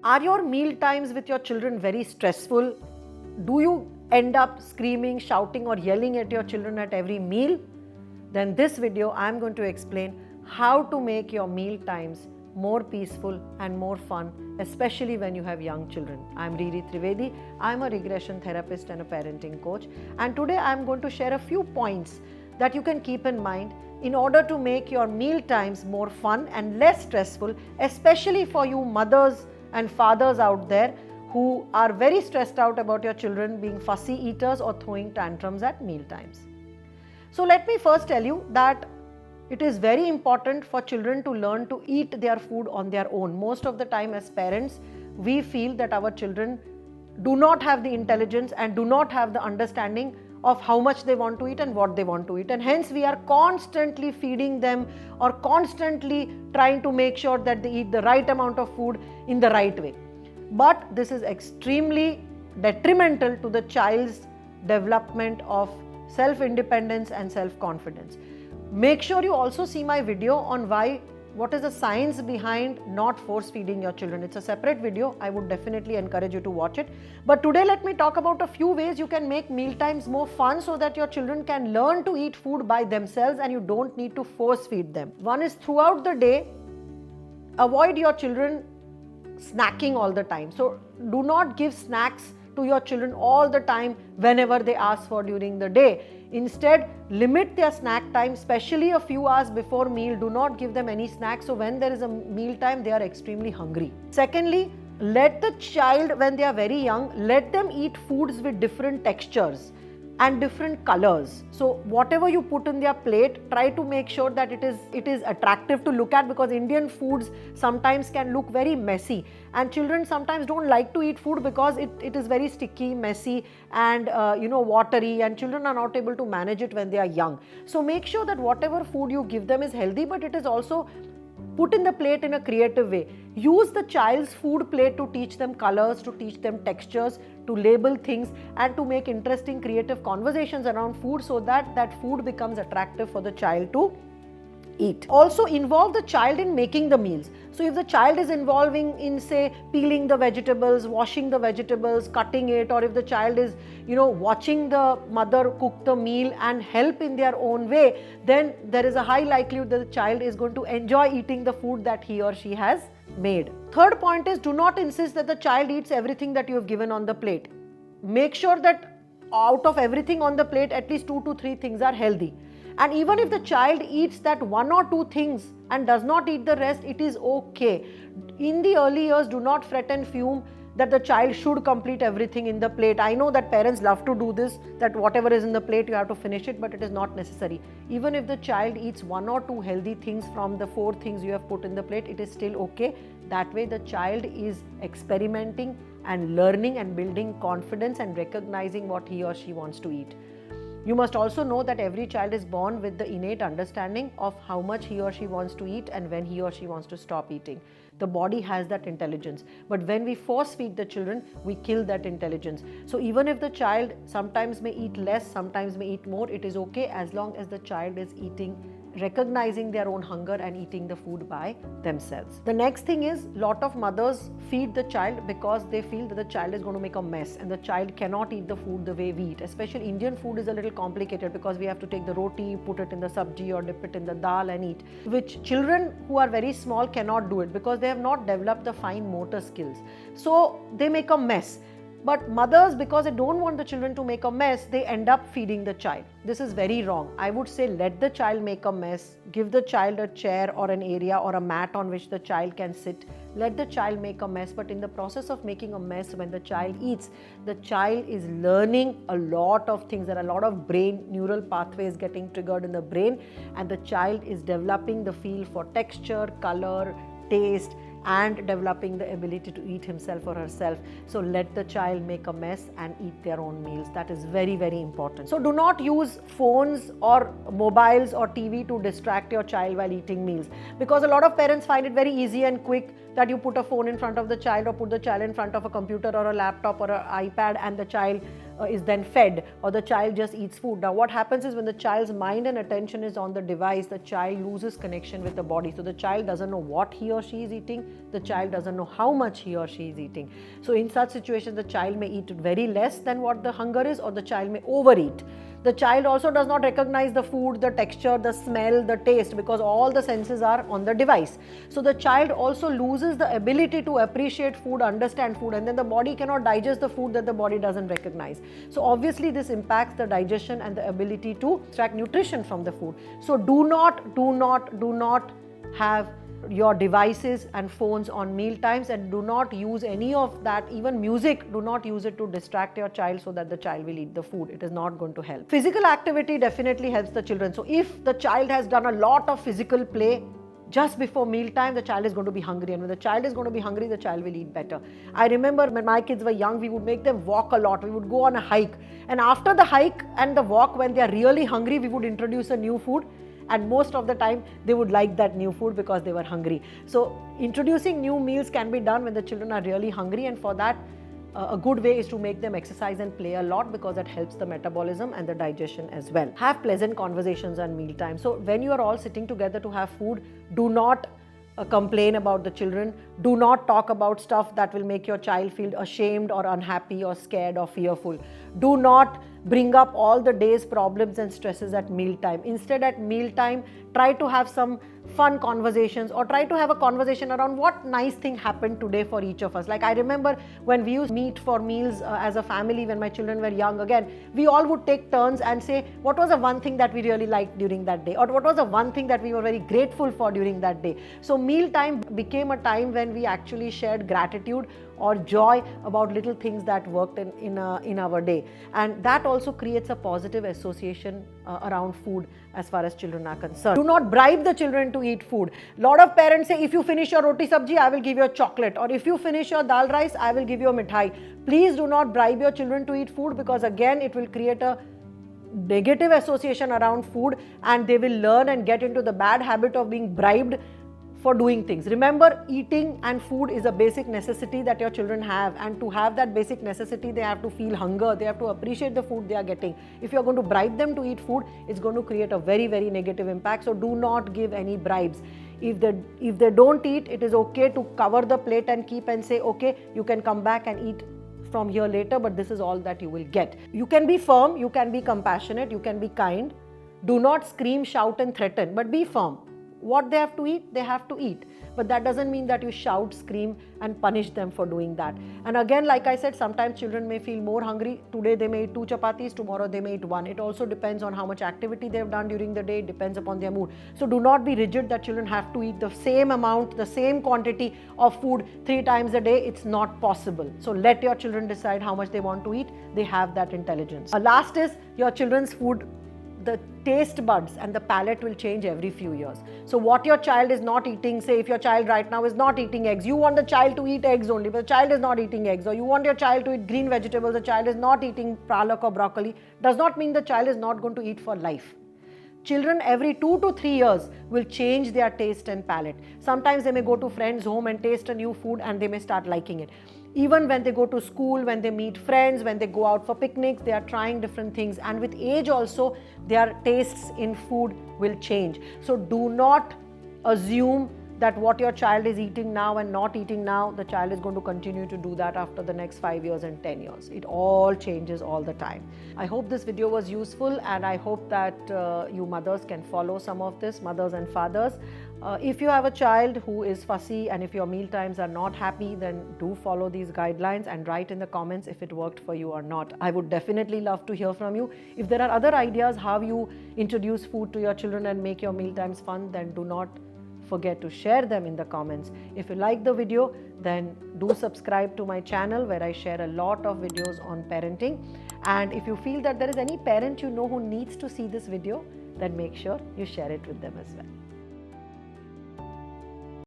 Are your meal times with your children very stressful? Do you end up screaming, shouting, or yelling at your children at every meal? Then this video I am going to explain how to make your meal times more peaceful and more fun, especially when you have young children. I am Riri Trivedi. I am a regression therapist and a parenting coach. And today I am going to share a few points that you can keep in mind in order to make your meal times more fun and less stressful, especially for you mothers and fathers out there who are very stressed out about your children being fussy eaters or throwing tantrums at meal times. So let me first tell you that it is very important for children to learn to eat their food on their own. Most of the time as parents, we feel that our children do not have the intelligence and do not have the understanding of how much they want to eat and what they want to eat, and hence we are constantly feeding them or constantly trying to make sure that they eat the right amount of food in the right way. But this is extremely detrimental to the child's development of self-independence and self-confidence. Make sure you also see my video on what is the science behind not force feeding your children. It's a separate video. I would definitely encourage you to watch it. But today let me talk about a few ways you can make meal times more fun so that your children can learn to eat food by themselves and you don't need to force feed them. One is, throughout the day, avoid your children snacking all the time. So do not give snacks to your children all the time whenever they ask for during the day. Instead, limit their snack time, especially a few hours before meal. Do not give them any snacks, so when there is a meal time, they are extremely hungry. Secondly, let the child, when they are very young, let them eat foods with different textures and different colors. So whatever you put in their plate, try to make sure that it is attractive to look at, because Indian foods sometimes can look very messy and children sometimes don't like to eat food because it is very sticky, messy and watery, and children are not able to manage it when they are young. So make sure that whatever food you give them is healthy, but it is also put in the plate in a creative way. Use the child's food plate to teach them colors, to teach them textures, to label things, and to make interesting creative conversations around food so that that food becomes attractive for the child to eat. Also involve the child in making the meals. So if the child is involving in, say, peeling the vegetables, washing the vegetables, cutting it, or if the child is watching the mother cook the meal and help in their own way, then there is a high likelihood that the child is going to enjoy eating the food that he or she has made. Third point is, do not insist that the child eats everything that you have given on the plate. Make sure that out of everything on the plate, at least 2 to 3 things are healthy. And even if the child eats that 1 or 2 things and does not eat the rest, it is okay. In the early years, do not fret and fume that the child should complete everything in the plate. I know that parents love to do this, that whatever is in the plate you have to finish it, but it is not necessary. Even if the child eats 1 or 2 healthy things from the 4 things you have put in the plate, it is still okay. That way the child is experimenting and learning and building confidence and recognizing what he or she wants to eat. You must also know that every child is born with the innate understanding of how much he or she wants to eat and when he or she wants to stop eating. The body has that intelligence. But when we force feed the children, we kill that intelligence. So even if the child sometimes may eat less, sometimes may eat more, it is okay as long as the child is eating, recognizing their own hunger and eating the food by themselves. The next thing is, lot of mothers feed the child because they feel that the child is going to make a mess and the child cannot eat the food the way we eat. Especially Indian food is a little complicated because we have to take the roti, put it in the sabji or dip it in the dal and eat, which children who are very small cannot do it because they have not developed the fine motor skills. So they make a mess. But mothers, because they don't want the children to make a mess, they end up feeding the child. This is very wrong. I would say let the child make a mess, give the child a chair or an area or a mat on which the child can sit. Let the child make a mess, but in the process of making a mess, when the child eats, the child is learning a lot of things. There are a lot of brain neural pathways getting triggered in the brain, and the child is developing the feel for texture, color, taste, and developing the ability to eat himself or herself. So let the child make a mess and eat their own meals. That is very, very important. So do not use phones or mobiles or TV to distract your child while eating meals, because a lot of parents find it very easy and quick that you put a phone in front of the child or put the child in front of a computer or a laptop or an iPad and the child is then fed, or the child just eats food. Now what happens is when the child's mind and attention is on the device, the child loses connection with the body. So the child doesn't know what he or she is eating, the child doesn't know how much he or she is eating. So in such situations, the child may eat very less than what the hunger is, or the child may overeat. The child also does not recognize the food, the texture, the smell, the taste, because all the senses are on the device. So the child also loses the ability to appreciate food, understand food, and then the body cannot digest the food that the body doesn't recognize. So obviously this impacts the digestion and the ability to extract nutrition from the food. So do not have your devices and phones on meal times, and do not use any of that. Even music, do not use it to distract your child so that the child will eat the food. It is not going to help. Physical activity definitely helps the children. So if the child has done a lot of physical play just before meal time, the child is going to be hungry, and when the child is going to be hungry, the child will eat better. I remember when my kids were young, we would make them walk a lot. We would go on a hike, and after the hike and the walk, when they are really hungry, we would introduce a new food. And most of the time they would like that new food because they were hungry. So introducing new meals can be done when the children are really hungry, and for that a good way is to make them exercise and play a lot, because that helps the metabolism and the digestion as well. Have pleasant conversations on meal time. So when you are all sitting together to have food, do not complain about the children. Do not talk about stuff that will make your child feel ashamed or unhappy or scared or fearful. Do not bring up all the day's problems and stresses at mealtime. Instead, at mealtime, try to have some fun conversations, or try to have a conversation around what nice thing happened today for each of us. Like I remember when we used to meet for meals as a family when my children were young, again, we all would take turns and say, what was the one thing that we really liked during that day, or what was the one thing that we were very grateful for during that day. So mealtime became a time when we actually shared gratitude or joy about little things that worked in our day, and that also creates a positive association around food as far as children are concerned. Do not bribe the children to eat food. A lot of parents say, if you finish your roti sabji, I will give you a chocolate, or if you finish your dal rice, I will give you a mithai. Please do not bribe your children to eat food, because again it will create a negative association around food, and they will learn and get into the bad habit of being bribed for doing things. Remember, eating and food is a basic necessity that your children have, and to have that basic necessity, they have to feel hunger, they have to appreciate the food they are getting. If you are going to bribe them to eat food, it's going to create a very, very negative impact. So do not give any bribes. If they don't eat, it is okay to cover the plate and keep and say, okay, you can come back and eat from here later, but this is all that you will get. You can be firm, you can be compassionate, you can be kind. Do not scream, shout and threaten, but be firm. What they have to eat, they have to eat. But that doesn't mean that you shout, scream and punish them for doing that. And again, like I said, sometimes children may feel more hungry. Today they may eat 2 chapatis, tomorrow they may eat 1. It also depends on how much activity they have done during the day. It depends upon their mood. So do not be rigid that children have to eat the same amount, the same quantity of food 3 times a day. It's not possible. So let your children decide how much they want to eat. They have that intelligence. Last is your children's food. The taste buds and the palate will change every few years. So what your child is not eating, say if your child right now is not eating eggs, you want the child to eat eggs only, but the child is not eating eggs, or you want your child to eat green vegetables, the child is not eating palak or broccoli, does not mean the child is not going to eat for life. Children every 2 to 3 years will change their taste and palate. Sometimes they may go to friends' home and taste a new food and they may start liking it. Even when they go to school, when they meet friends, when they go out for picnics, they are trying different things. And with age also, their tastes in food will change. So do not assume that what your child is eating now and not eating now, the child is going to continue to do that after the next 5 years and 10 years. It all changes all the time. I hope this video was useful, and I hope that you mothers can follow some of this, mothers and fathers. If you have a child who is fussy and if your meal times are not happy, then do follow these guidelines and write in the comments if it worked for you or not. I would definitely love to hear from you. If there are other ideas how you introduce food to your children and make your meal times fun, then do not forget to share them in the comments. If you like the video, then do subscribe to my channel where I share a lot of videos on parenting. And if you feel that there is any parent you know who needs to see this video, then make sure you share it with them as well.